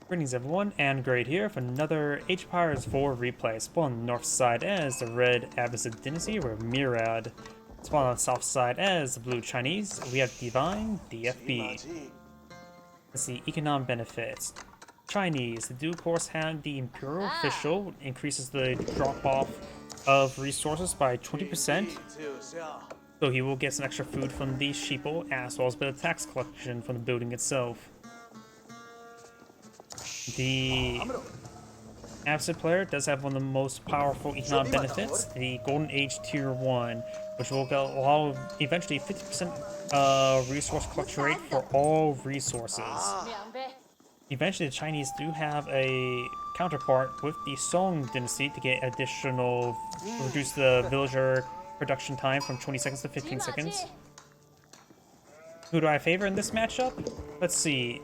Greetings everyone, and Great here for another Age of Empires 4 replay. Spawn on the north side as the red Abbasid Dynasty, we're Myriad. Spawn on the south side as the blue Chinese, we have DivineDFP. Let's see, economic benefits. Chinese, they do of course have the Imperial Official, increases the drop-off of resources by 20%. So he will get some extra food from these sheeple, as well as a bit of tax collection from the building itself. The Abbasid player does have one of the most powerful economic benefits, the Golden Age Tier 1, which will allow eventually 50% resource collection rate for all resources. Eventually, the Chinese do have a counterpart with the Song Dynasty to get additional, reduce the villager production time from 20 seconds to 15 seconds. Who do I favor in this matchup? Let's see.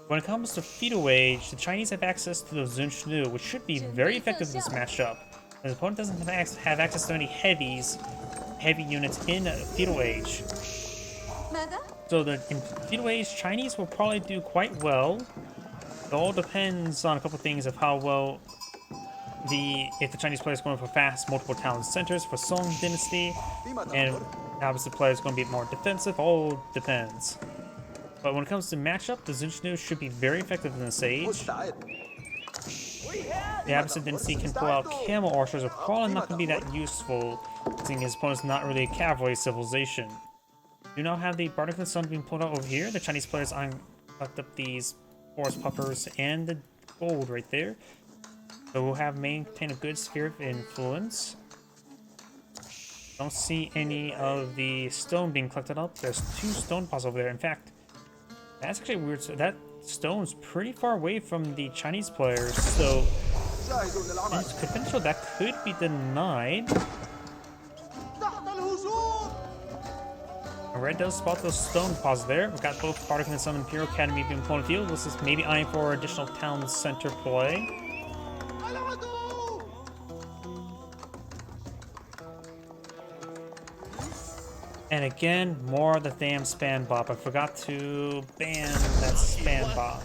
When it comes to feudal age, the Chinese have access to the Zunshnu, which should be very effective in this matchup. The opponent doesn't have access to any heavy units in feudal age. So in feudal age, Chinese will probably do quite well. It all depends on a couple things of how well if the Chinese player is going for fast multiple town centers for Song Dynasty, and obviously the player is going to be more defensive. All depends. But when it comes to matchup, the Zunshnu should be very effective in this age. The Abbasid Dynasty can pull out camel archers, are probably not going to be that useful, seeing his opponent's not really a cavalry civilization. Do not have the Bardic Sun being pulled out over here. The Chinese players collect up these forest puppers and the gold right there. So we'll have maintain a good sphere of influence. Don't see any of the stone being collected up. There's 2 stone piles over there. In fact, that's actually weird. So that stone's pretty far away from the Chinese players, so potential that could be denied. Red does spot those stone piles there. We've got both Bardic and some Imperial Academy being pulled in the field. This is maybe eyeing for additional town center play. And again, more of the damn spam bot. I forgot to ban that spam bot.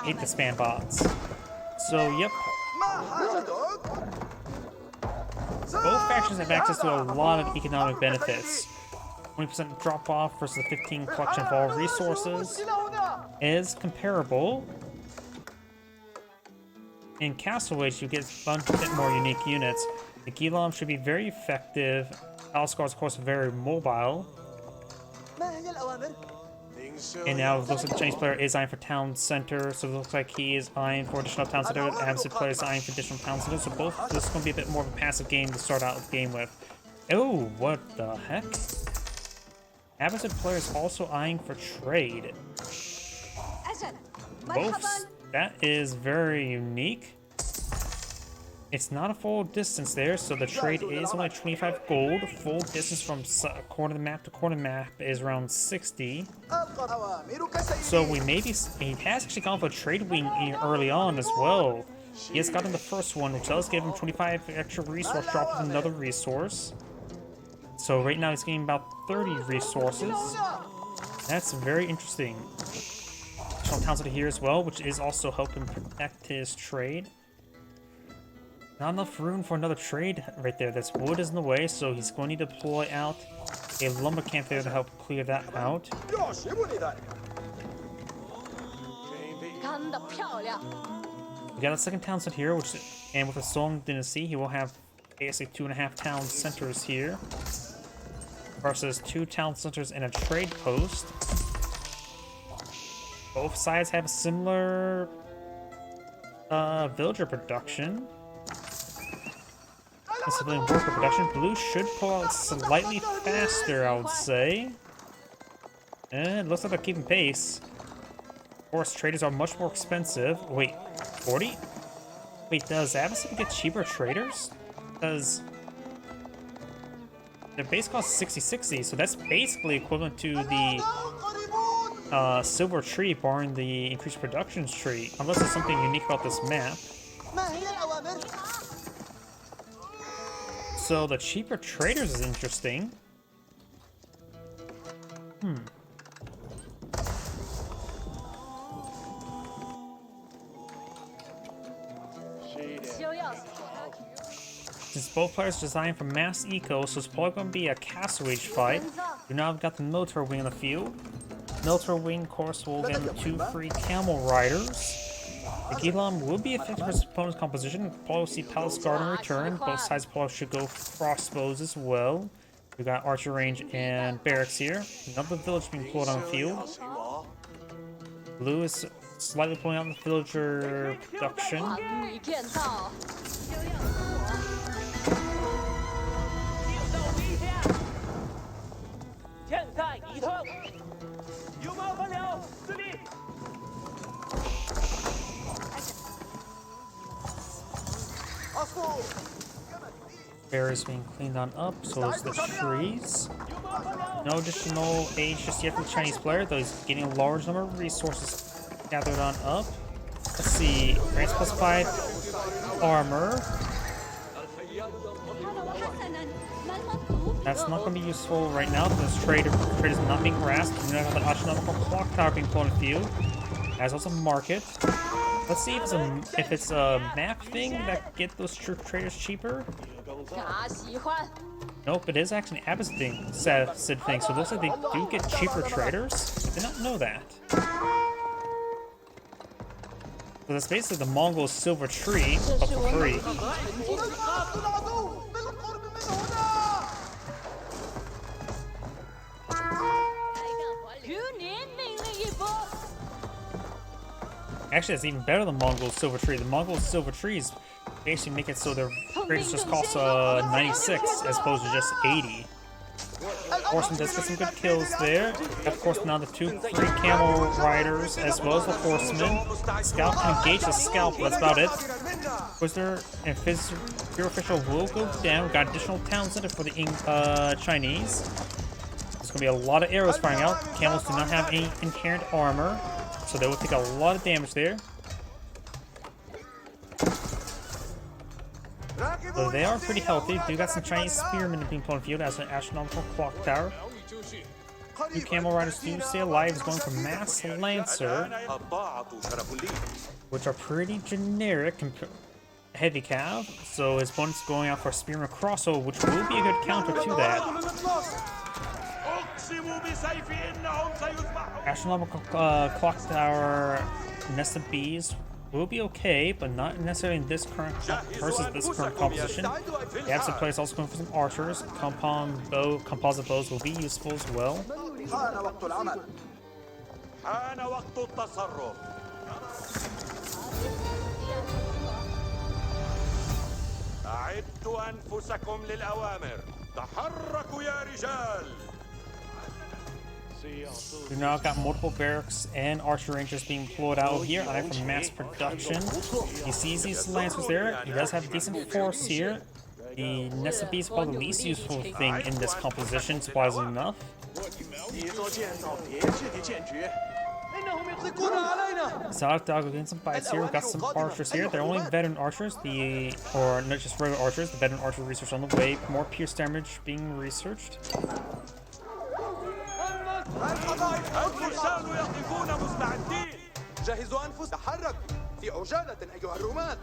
Hate the spam bots. So, yep. Both factions have access to a lot of economic benefits. 20% drop off versus the 15 collection of all resources is comparable. In Castle Age, you get a bit more unique units. The Gilam should be very effective. Alskar is, of course, very mobile. And now it looks like the Chinese player is eyeing for town center, so it looks like he is eyeing for additional town center. The Abbasid player is eyeing for additional town center, so both this is going to be a bit more of a passive game to start out the game with. Oh, what the heck? Abbasid player is also eyeing for trade. Both. That is very unique. It's not a full distance there, so the trade is only 25 gold. Full distance from corner of the map to corner of the map is around 60. So we maybe he has actually gone for a trade wing early on as well. He has gotten the first one, which does give him 25 extra resource drop with another resource. So right now he's getting about 30 resources. That's very interesting. Towns out here as well, which is also helping protect his trade. Not enough room for another trade right there. This wood is in the way, so he's going to deploy out a lumber camp there to help clear that out. We got a second town center here, and with a Song Dynasty, he will have basically 2.5 town centers here versus 2 town centers and a trade post. Both sides have a similar villager production. Civilian worker production. Blue should pull out slightly faster, I would say. And it looks like they're keeping pace. Of course, traders are much more expensive. Wait, 40? Wait, does Abbasid get cheaper traders? Because their base cost 60-60, so that's basically equivalent to the silver tree, barring the increased productions tree, unless there's something unique about this map. So the cheaper traders is interesting. Since both players designed for mass eco, so it's probably going to be a castle age fight. You now have got the military wing on the field. Military wing, of course, will get 2 free camel riders. The Gilam will be affected for opponent's composition. Probably see Palace Guard in return. Both sides probably should go crossbows as well. We got archer range and barracks here. Another village being pulled on the field. Blue is slightly pulling out the villager production. Berries being cleaned on up, so is the trees. No additional age just yet for the Chinese player, though he's getting a large number of resources gathered on up. Let's see, grants +5 armor. That's not going to be useful right now because trade is not being harassed. You know, have an astronomical clock tower being put on the field. As also market. Let's see if it's a map thing that get those traders cheaper. Nope, it is actually an Abbasid thing, thing. So it looks like they do get cheaper traders. I did not know that. So that's basically the Mongol silver tree, but for free. Actually, that's even better than Mongol silver tree. The Mongol silver trees basically make it so their traders just cost 96 as opposed to just 80. Horseman does get some good kills there. Of course, now the 2 free camel riders as well as the horseman. Scalp can engage the scalp, but that's about it. Was there if his pure official will go down? Got additional town center for the Chinese. There's gonna be a lot of arrows firing out. Camels do not have any inherent armor, so they will take a lot of damage there. So they are pretty healthy. Do got some Chinese spearmen being put on field as an astronomical clock tower. 2 camel riders do stay alive. Is going for mass lancer, which are pretty generic heavy cav. So his opponent's going out for spearman crossover, which will be a good counter to that. Astronomical clock tower, nest of bees will be okay, but not necessarily in this current versus this current composition. The Abbasid player is also going for some archers. Composite bows will be useful as well. We've now got multiple barracks and archer rangers being pulled out here, eyed for mass production. He sees these lancers there. He does have a decent force here. The nest of bees is probably the least useful thing in this composition, surprisingly enough. Salakdago getting some bites here. We've got some archers here. They're only veteran archers, or not just regular archers. The veteran archer research on the way. More pierce damage being researched. الفرسان يقفون مستعدين جهزوا أنفسكم تحركوا في عجالة أيها الرماة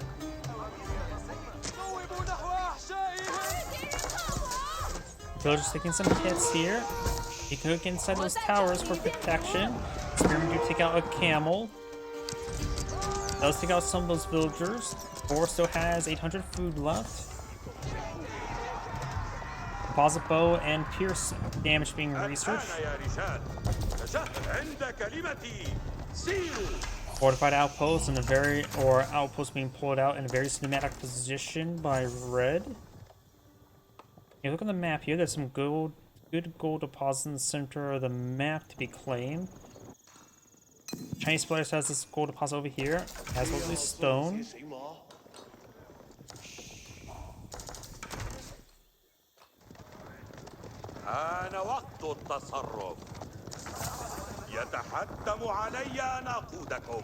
صوبوا نحو أحشائهم. Villagers taking some hits here. He can look inside those towers for protection. Spearman do take out a camel. Does take out some of those villagers. Boar still has 800 food left. Composite bow and pierce damage being researched. Fortified outposts and outpost being pulled out in a very cinematic position by red. You look on the map here, there's some good gold deposits in the center of the map to be claimed. Chinese players has this gold deposit over here, as well as stone. آن وقت التصرف يتحتم علي أن أقودكم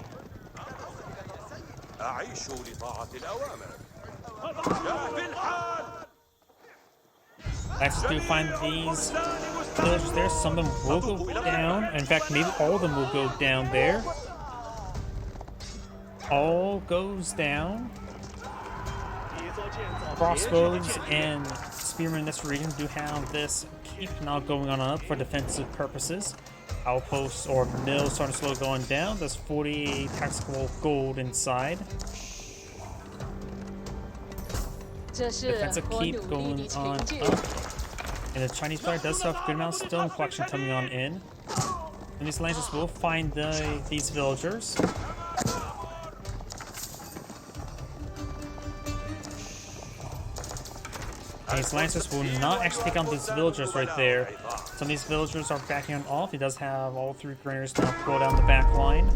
أعيش لطاعة الأوامر يا في الحال. Axis do find these villagers there. Some of them will go down. In fact, maybe all of them will go down there. All goes down. Crossbows and spearmen in this region do have this keep now going on up for defensive purposes. Outposts or mills starting to slow going down. There's 40 tactical gold inside. Defensive keep going on up. And the Chinese player does have a good amount of stone collection coming on in. And these lancers will find these villagers. And these lancers will not actually take on these villagers right there. Some of these villagers are backing on off. He does have all 3 grenadiers now pull down the back line.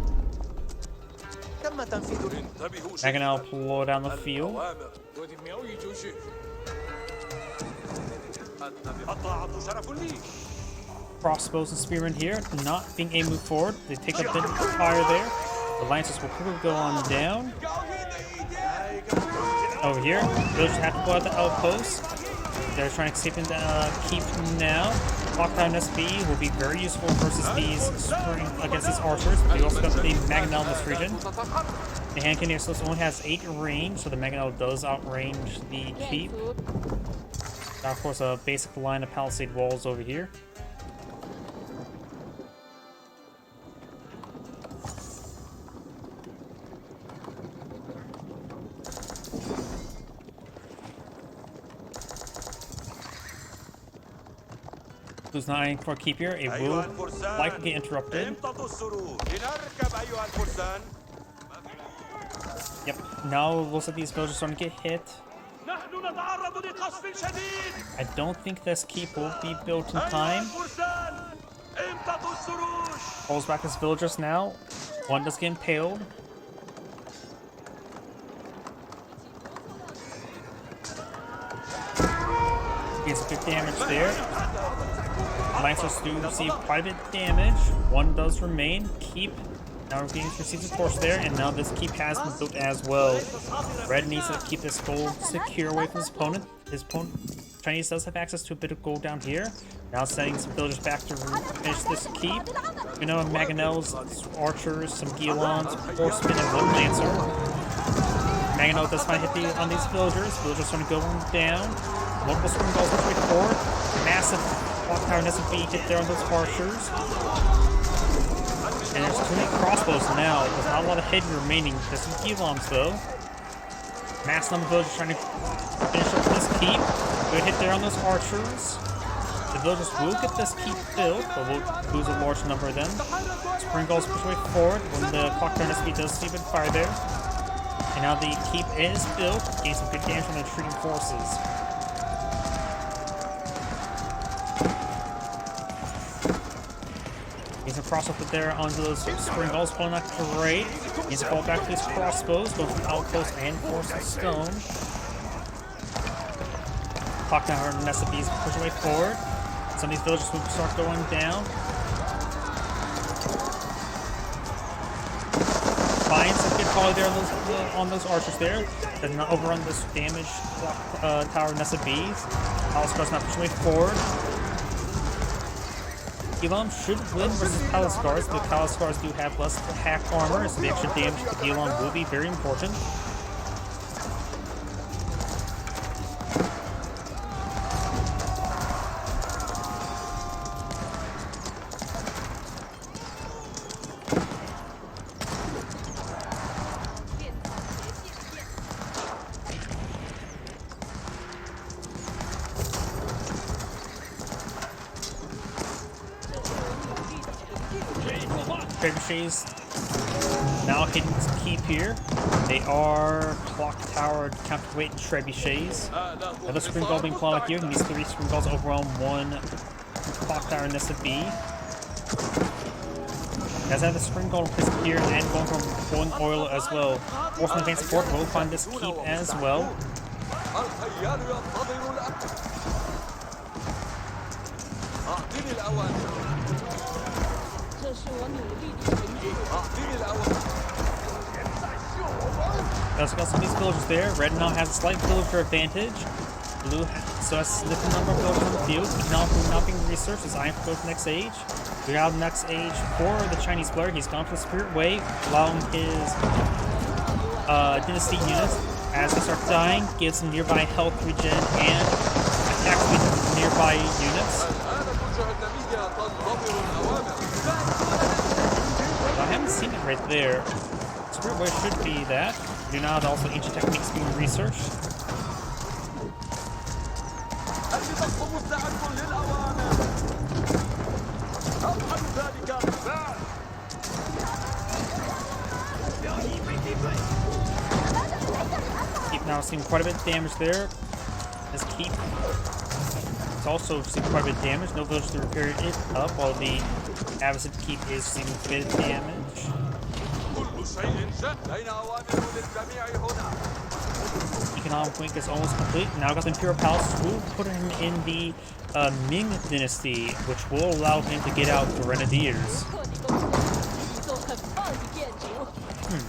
Back now pull down the field. Crossbows and spearmen here, not being able to move forward. They take a bit of fire there. The lancers will quickly go on down. Over here, villagers have to pull out the outpost. They're trying to escape into keep now. Lockdown SB will be very useful versus these against these archers. They also got the Mangonel in this region. The hand cannoneer still only has 8 range, so the Mangonel does outrange the keep. Now, of course, a basic line of palisade walls over here. Who's not aiming for a keep here? It will likely get interrupted. Yep, now it looks like these villagers are starting to get hit. I don't think this keep will be built in time. Pulls back his villagers now. One does get impaled. Gets a bit damage there. Lancers do receive quite a bit of damage. One does remain. Keep now receives a course there, and now this keep has been built as well. Red needs to keep this gold secure away from his opponent. Chinese does have access to a bit of gold down here. Now sending some villagers back to finish this keep. We know Mangonels, archers, some Guilons, horsemen, and one lancer. Mangonel does find hit on these villagers. Villagers starting to go down. Multiple spring balls which way forward. Massive clock tower needs to be hit there on those archers. And there's too many crossbows now. There's not a lot of head remaining. There's some Guilons though. Mass number of villagers trying to finish up this keep. Good hit there on those archers. The villagers will get this keep built, but we'll lose a large number of them. Spring balls push way forward when the clock tower needs to be does see a bit of fire there. And now the keep is built. Gain some good damage from the retreating forces. Needs to cross up there onto those spring balls, pulling that great. Needs to fall back to his crossbows, both from outpost and force of stone. Clock down her nest of bees, push away forward. Some of these villagers will start going down. Finds a good volley there on those archers there. Does not overrun this damage tower nest of bees. Paliscar's not pushing way forward. Guilon should win versus Paliscars, but Paliscars do have less hack armor, so the extra damage to Guilon will be very important. Trebuchets now hitting to keep here. They are clock tower counterweight trebuchets. Another spring ball being plotted here, and these 3 spring balls overwhelm 1 clock tower nest of B. As I have the spring ball placed here and going from flowing oil as well. Horseman advanced support will find this keep as well. Also got some of these villagers there. Red now has a slight villager advantage. Blue so has a significant number of villagers on the field. Economically not being researched as Iron goes next age. We got next age for the Chinese player. He's gone for the Spirit Way, allowing his Dynasty units, as they start dying, gives them nearby health regen and attacks with nearby units. I haven't seen it right there. Spirit Way should be that. Do now have also ancient techniques being researched. Keep now seeing quite a bit of damage there. As Keep it's also seeing quite a bit of damage. No village to repair it up, while the Abbasid Keep is seeing a bit of damage. Economic wink is almost complete. Now got the Imperial Palace. We'll put him in the Ming Dynasty, which will allow him to get out the Grenadiers.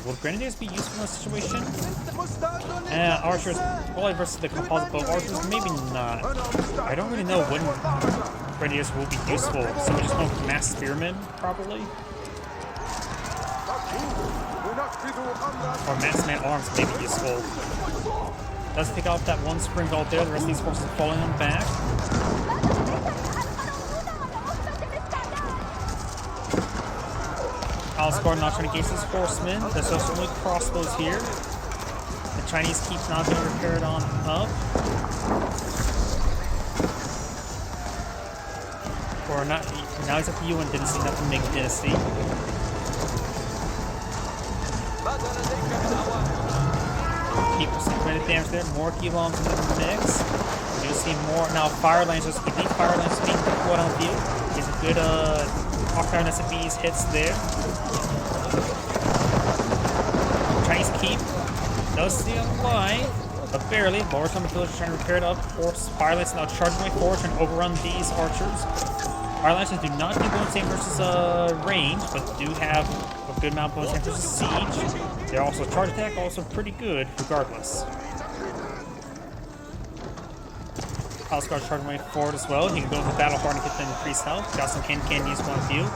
Would Grenadiers be useful in this situation? Archers, probably versus the composite bow archers, maybe not. I don't really know when Grenadiers will be useful. So we just know mass spearmen, probably? Or mass man arms may be useful. Does pick off that one spring vault there, the rest of these forces are falling on back. Palace Guard not trying to engage these horsemen. There's also only crossbows here. The Chinese keeps not being repaired on up. Or not, now he's at the Yuan Dynasty, not the Ming Dynasty. Keep some credit damage there. More key bombs in the mix. You'll see more now. Fire lancers. If these fire lancers being deployed on the field, is a good Octane SFB's hits there. Chinese Keep does stay alive, but barely. Lower some villagers trying to repair it up. Force fire lancers now charging way forward, trying to overrun these archers. Fire lancers do not do bonus damage versus range, but do have a good amount of bonus damage versus siege. They're also charge attack, also pretty good regardless. Palace Guard charging way forward as well. He can go into the battle hard and get them increased health. Got some can use one view.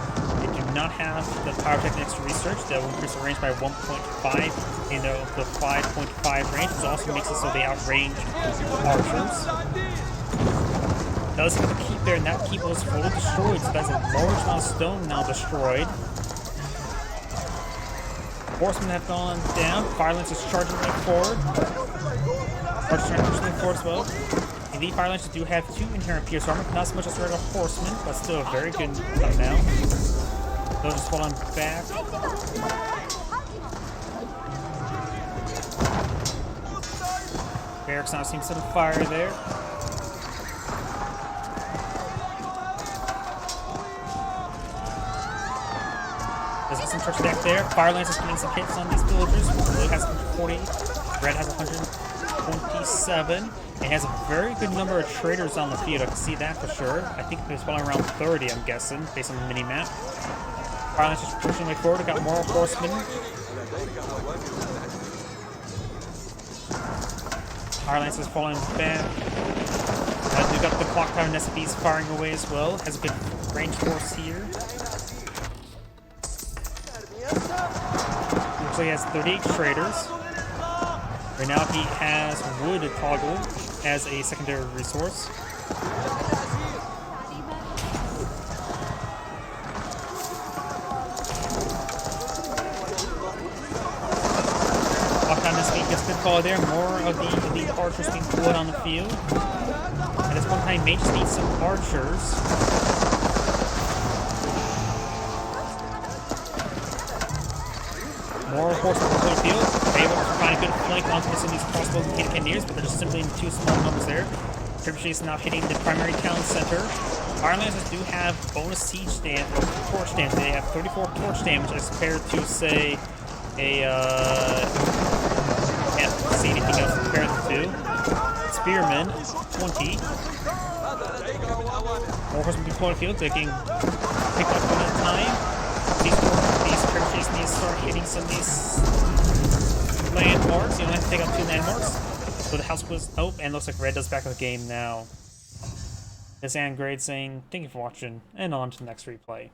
They do not have the power tech next to research. That will increase the range by 1.5 in the 5.5 range, which also makes it so they outrange archers. Does have a keep there, and that keep was fully destroyed, so that's a large amount of stone now destroyed. Horsemen have gone down. Fire Lancers charging way forward. Archers trying to push them forward as well. Elite Fire Lancers do have 2 inherent pierce armor, not so much as regular horsemen, but still a very good amount. They'll just fall on back. Barracks now seeing some fire there. There's some charge attack there. Fire Lance is getting some hits on these villagers. Blue has 140. Red has 127. It has a very good number of traders on the field. I can see that for sure. I think there's probably around 30, I'm guessing, based on the mini-map. Fire Lance is pushing way forward. We got more horsemen. Fire Lance is falling back. We got the clock tower and SFBs firing away as well. Has a good range force here. So he has 38 traders. Right now he has wood toggle as a secondary resource. Lockdown this week gets good call there. More of the elite archers being put on the field. At this one time, may just need some archers. More horsemen on the field. They able to find a good flank onto some of these crossbows and cannoneers, but they're just simply in too small numbers there. Trebuchet is now hitting the primary town center. Iron Lancers do have bonus siege damage, or torch damage. They have 34 torch damage as compared to, say, a, can't see anything else compared to. Spearmen, 20. More horsemen deployed the field. They're getting picked up one at a time. These trebuchets need to start hitting some of these landmarks. You don't have to take out 2 landmarks. So the house was... Oh, and looks like Red does back in the game now. This is Grade saying, thank you for watching, and on to the next replay.